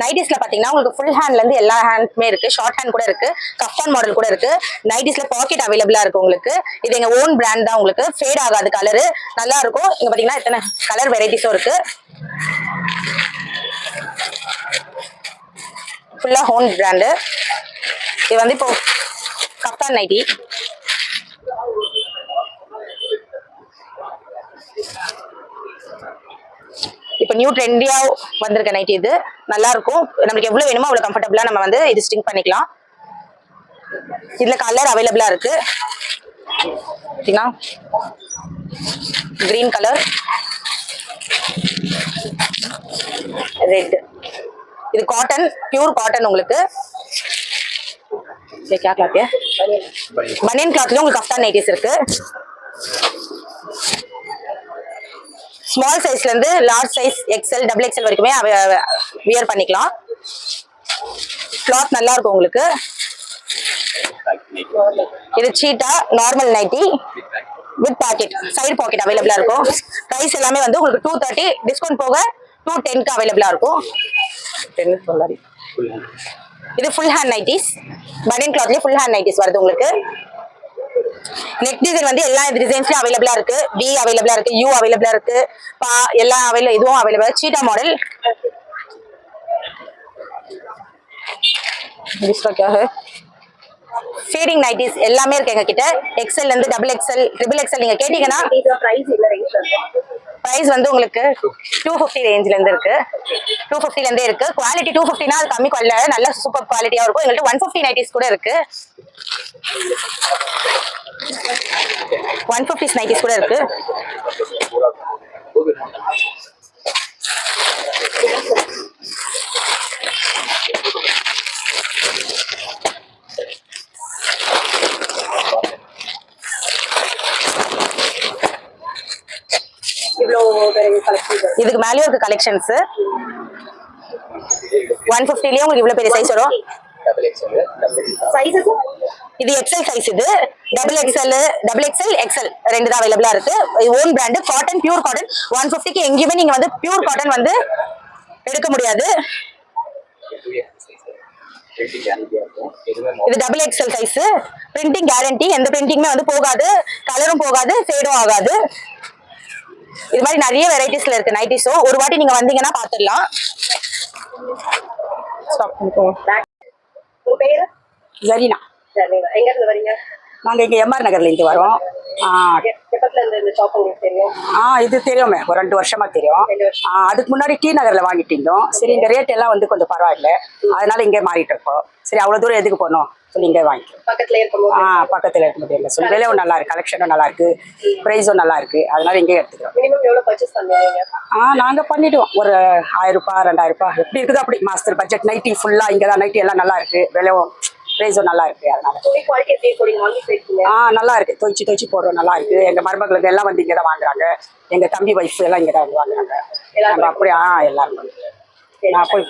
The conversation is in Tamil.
நைட்டிஸ்ல பாத்தீங்கன்னா உங்களுக்கு ஃபுல் ஹேண்ட்ல இருந்து எல்லா ஹேண்ட்மே இருக்கு, ஷார்ட் ஹேண்ட் கூட இருக்கு, கஃப்தான் மாடல் கூட இருக்கு. நைட்டிஸ்ல பாக்கெட் அவைலபிளா இருக்கு உங்களுக்கு. இது எங்க ஓன் பிராண்ட் தான், உங்களுக்கு ஃபேட் ஆகாது, கலரு நல்லா இருக்கும். இங்க பாத்தீங்கன்னா எத்தனை கலர் வெரைட்டிஸும் இருக்கு. ஃபுல்லா ஓன் பிராண்டு. இது வந்து இப்போ கஃப்தான் நைட்டி. இப்போ நியூ ட்ரெண்டியா வந்திருக்க நைட்டி இது நல்லா இருக்கும். நம்மளுக்கு எவ்வளவு வேணுமோ அவ்வளவு கம்ஃபர்டபுளா நம்ம வந்து இது ஸ்டிங் பண்ணிக்கலாம். இதுல கலர் அவைலபிளா இருக்கு. பாத்தீங்கன்னா கிரீன் கலர், ரெட். இது காட்டன், பியூர் காட்டன் உங்களுக்கு. क्या क्लॉथ है? பனியன் கிளாத்ல உங்களுக்கு கஃப்தான் நைட்டிஸ் இருக்கு. ஸ்மால் சைஸ்ல இருந்து large size, XL, double XL வரைக்குமே வியர் பண்ணிக்கலாம். கிளாத் நல்லா இருக்கும் உங்களுக்கு. இது சீட்டா normal nightie with pocket, side pocket அவைலபிளா இருக்கும். பிரைஸ் எல்லாமே வந்து உங்களுக்கு 230, டிஸ்கவுண்ட் போக 210க்கு அவைலபிளா இருக்கும். இது ஃபுல் ஹேண்ட் நைட்டிஸ், பனியன் கிளாத்லயே ஃபுல் ஹேண்ட் நைட்டிஸ் வருது உங்களுக்கு. நெக் டிசைன் வந்து எல்லா டிசைன்ஸ்லயும் அவைலபிளா இருக்கு. வி அவைலபிளா இருக்கு, யூ அவைலபிளா இருக்கு, எல்லா இதுவும் அவைலபிளா. சீட்டா மாடல். ஃபேடிங் நைட்டிஸ் எல்லாமே இருக்கு எங்க கிட்ட. எக்ஸ்எல் இருந்து டபுள் எக்ஸ்எல், ட்ரிபிள் எக்ஸ்எல் நீங்க கேட்டீங்கன்னா பிரைஸ் வந்து உங்களுக்கு 250 ரேஞ்ச்ல இருந்து இருக்கு. 250ல இருந்தே இருக்கு. குவாலிட்டி 250னா அது கம்மி குவாலிட்டி, நல்ல சூப்பர் குவாலிட்டியா இருக்கும். எங்கள்கிட்ட 150 நைட்டிஸ் கூட இருக்கு. 150 நைட்டிஸ் கூட இருக்கு. இதுக்கு மேலயும் இருக்கு கலெக்ஷன்ஸ். 150லயே உங்களுக்கு இவ்வளவு பெரிய சைஸ் வரும். இது எக்ஸ்எல் சைஸ், இது டபுள் எக்ஸ்எல், எக்ஸ்எல் ரெண்டு தான் அவைலபிளா இருக்கு. Own brand cotton, pure cotton. 150க்கு எங்கேயுமே நீங்க வந்து பியூர் காட்டன் வந்து எடுக்க முடியாது. இது double XL size. Printing guarantee, எந்த பிரிண்டிங்குமே வந்து போகாது, கலரும் போகாது, ஃபேடும் ஆகாது. இது மாதிரி நிறைய வெரைட்டிஸ்ல இருக்கு நைட்டிஸும். ஒரு வாட்டி நீங்க வந்தீங்கன்னா பாத்துடலாம். ஜரீனா. எங்க இருந்து வரீங்க? நாங்க இங்க எம்ஆர் நகர்ல இருந்து வரோம். இது தெரியுமே, ஒரு 2 வருஷமா தெரியும். அதுக்கு முன்னாடி டி நகர்ல வாங்கிட்டு இருந்தோம். சரி, இந்த ரேட் எல்லாம் வந்து கொஞ்சம் பரவாயில்ல, அதனால இங்கே மாறிட்டு இருக்கோம். சரி, அவ்வளவு தூரம் எதுக்கு போனோம் சொல்லி இங்கே வாங்கிக்கிறோம். பக்கத்துல இருக்க முடியல சொல்லி விலையும் நல்லா இருக்கு, கலெக்ஷனும் நல்லா இருக்கு, பிரைஸும் நல்லா இருக்கு, அதனால இங்கே எடுத்துக்கிறோம். மினிமம் எவ்வளவு பர்ச்சேஸ் பண்ணுவீங்க? நாங்க பண்ணிடுவோம். ஒரு 1000 ரூபாய் 2000 ரூபாய் எப்படி இருக்குது அப்படி. மாஸ்டர் பட்ஜெட் நைட்டி ஃபுல்லா இங்கதான். நைட்டி எல்லாம் நல்லா இருக்கு, விலையும் பிரைஸும் நல்லா இருக்கு. அதனால நல்லா இருக்கு. துவைச்சு போடுறோம், நல்லா இருக்கு. எங்க மருமகளுக்கு எல்லாம் வந்து இங்கதான் வாங்குறாங்க. எங்க தம்பி வைஃப் எல்லாம் இங்கதான் வாங்குறாங்க. அப்படியே எல்லாரும் நான் போய்